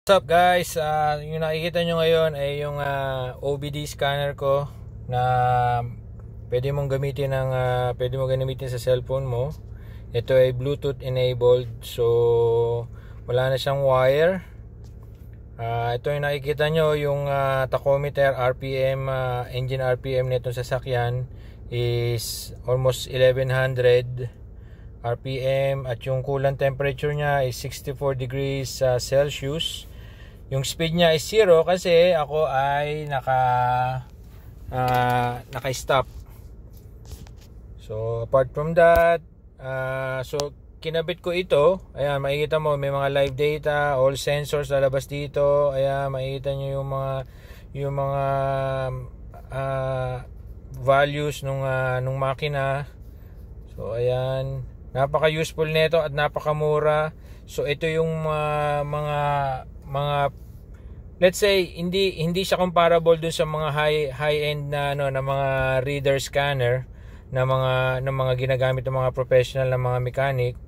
What's up guys, yung nakikita nyo ngayon ay yung OBD scanner ko na pwede mong gamitin sa cellphone mo. Ito ay Bluetooth enabled, so wala na siyang wire. Ito yung nakikita nyo, yung tachometer RPM, engine RPM nitong sasakyan is almost 1100 RPM at yung coolant temperature niya is 64 degrees Celsius. Yung speed niya is 0 kasi ako ay naka-stop. So apart from that, so kinabit ko ito. Ayan, makikita mo may mga live data, all sensors lalabas dito. Ayan, makikita niyo yung mga values nung makina. So ayan, napaka-useful nito at napakamura. So ito yung mga let's say hindi siya comparable dun sa mga high-end na mga reader scanner na mga ginagamit ng mga professional na mga mechanic,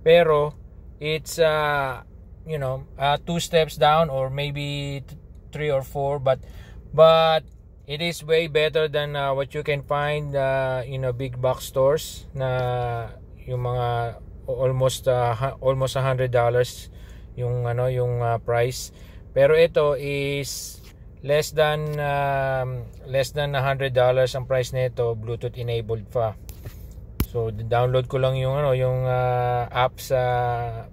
pero it's 2 steps down or maybe 3 or 4, but it is way better than what you can find big box stores na yung mga almost $100 yung price. Pero ito is less than $100 ang price nito, Bluetooth enabled pa. So download ko lang yung app sa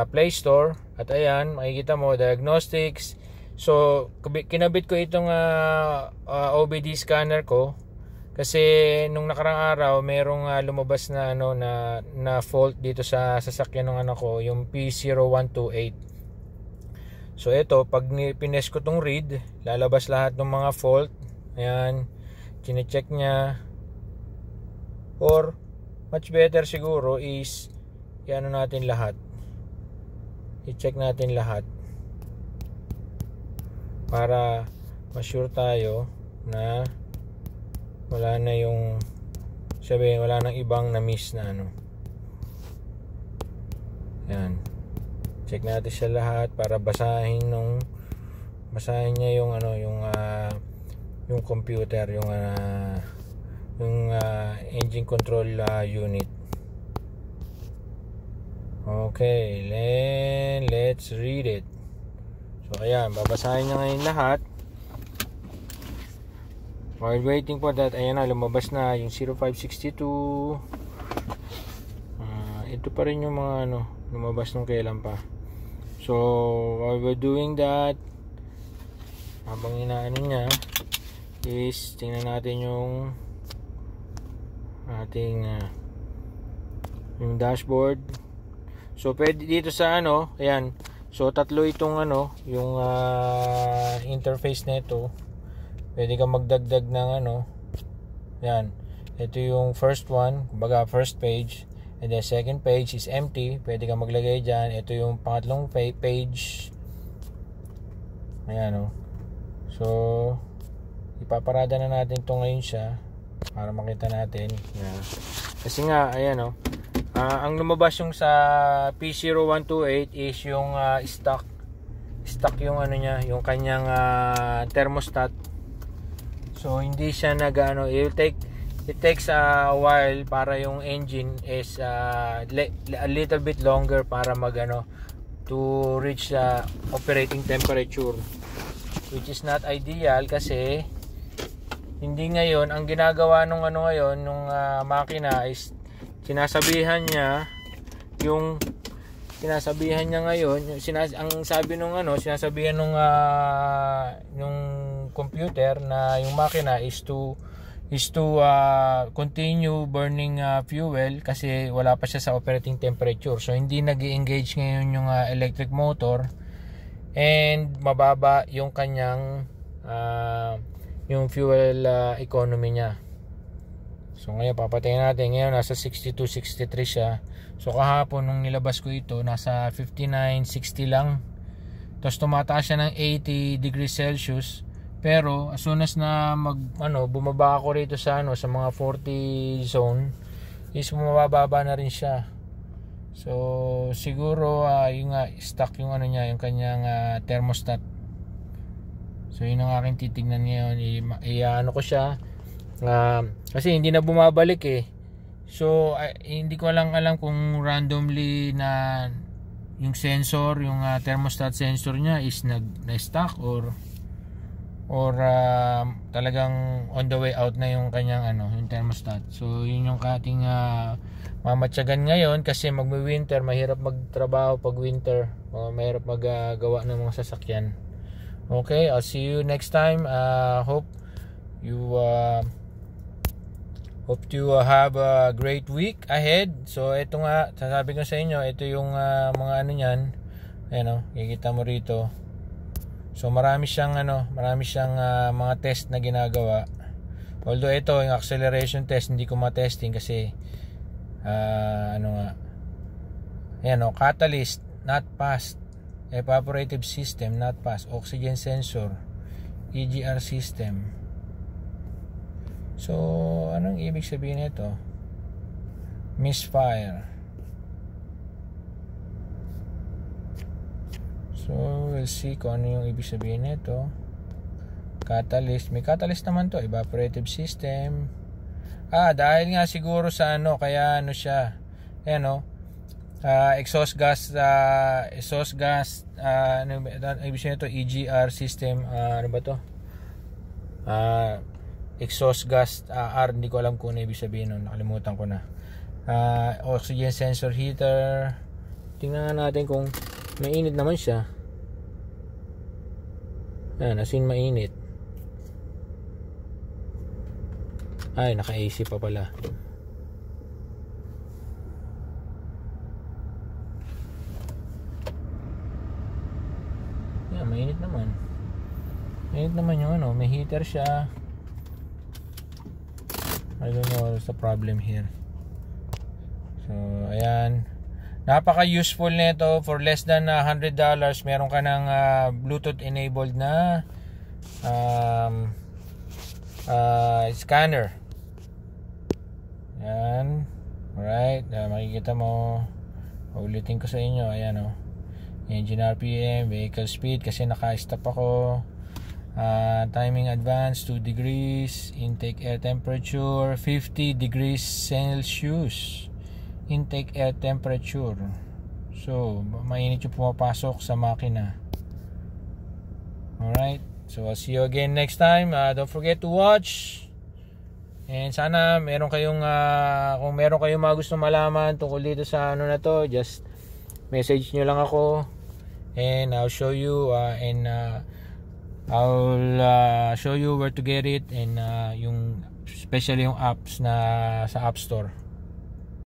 Play Store at ayan, makikita mo diagnostics. So kinabit ko itong OBD scanner ko kasi nung nakarang araw merong lumabas na na fault dito sa sasakyan ng anak ko, yung P0128. So ito, pag pines ko tong read, lalabas lahat ng mga fault. Ayan, chine-check niya. Or much better siguro is natin lahat. I-check natin lahat para ma-sure tayo na wala na yung wala nang ibang na-miss na Ayan. Check natin siya lahat para basahin niya yung computer, yung engine control unit. Okay, then let's read it. So ayan, babasahin niya ngayon lahat. While waiting for that, ayan na, lumabas na yung 0562. Ito pa rin yung mga lumabas nung kailan pa. So while we're doing that, habang inaano niya is tingnan natin yung ating yung dashboard. So pwede dito sa ayan. So tatlo itong yung interface nito. Pwede kang magdagdag ng Yan. Ito yung first one, kumbaga first page. And then second page is empty. Pwede kang maglagay dyan. Ito yung pangatlong page. Ayan So ipaparada na natin ito ngayon siya para makita natin. Ayan. Kasi nga ayan ang lumabas yung sa P0128 is yung stock yung niya, yung kanyang thermostat. So hindi siya it takes a while para yung engine is a little bit longer para to reach operating temperature, which is not ideal kasi hindi ngayon ang ginagawa nung makina is sinasabihan niya ngayon sinasabihan nung computer na yung makina is to continue burning fuel kasi wala pa siya sa operating temperature. So hindi nag-engage ngayon yung electric motor and mababa yung kanyang yung fuel economy niya. So ngayon papatayin natin. Ngayon nasa 62-63 siya. So kahapon nung nilabas ko ito nasa 59-60 lang. Tapos tumataas siya ng 80 degrees Celsius. Pero as soon as na bumaba ako rito sa mga 40 zone is bumababa na rin siya. So siguro yung stuck yung ano niya, yung kanyang thermostat. So yun ang aking titignan ngayon. Ano ko siya, kasi hindi na bumabalik eh. So hindi ko alam kung randomly na yung sensor, yung thermostat sensor niya is na-stuck or talagang on the way out na yung kanyang yung thermostat. So yun yung ating mamatyagan ngayon kasi magwi-winter, mahirap magtrabaho pag winter. Mahirap maggawa ng mga sasakyan. Okay, I'll see you next time. Hope you have a great week ahead. So ito nga, sasabi ko sa inyo, ito yung mga ano niyan. Ayan kikita mo rito. So marami siyang mga test na ginagawa. Although ito yung acceleration test hindi ko ma-testing kasi catalyst not passed, evaporative system not passed, oxygen sensor, EGR system. So, anong ibig sabihin nito? Misfire. So, we'll see kung ano yung ibig sabihin nito. Catalyst. May catalyst naman to. Evaporative system. Dahil nga siguro sa kaya siya. Ayan exhaust gas. Ano ibig sabihin nito? EGR system. Ano ba to? Exhaust gas hindi ko alam kung ano ibig sabihin nun, nakalimutan ko na. Oxygen sensor heater, tingnan natin kung mainit naman siya. As in mainit. Naka AC pa pala. Mainit naman yung may heater siya. I don't know what's the problem here. So, ayan. Napaka-useful nito. For less than $100, meron ka ng Bluetooth enabled na scanner. Ayan. Alright. Makikita mo. Ulitin ko sa inyo. Ayan Engine RPM, vehicle speed kasi naka-stop ako. Timing advance 2 degrees, intake air temperature 50 degrees Celsius, intake air temperature. So mainit yung pumapasok sa makina. Alright, so I'll see you again next time. Don't forget to watch, and sana meron kayong kung meron kayong mga gusto malaman tungkol dito sa na to, just message nyo lang ako and I'll show you I'll show you where to get it, and especially yung apps na sa App Store.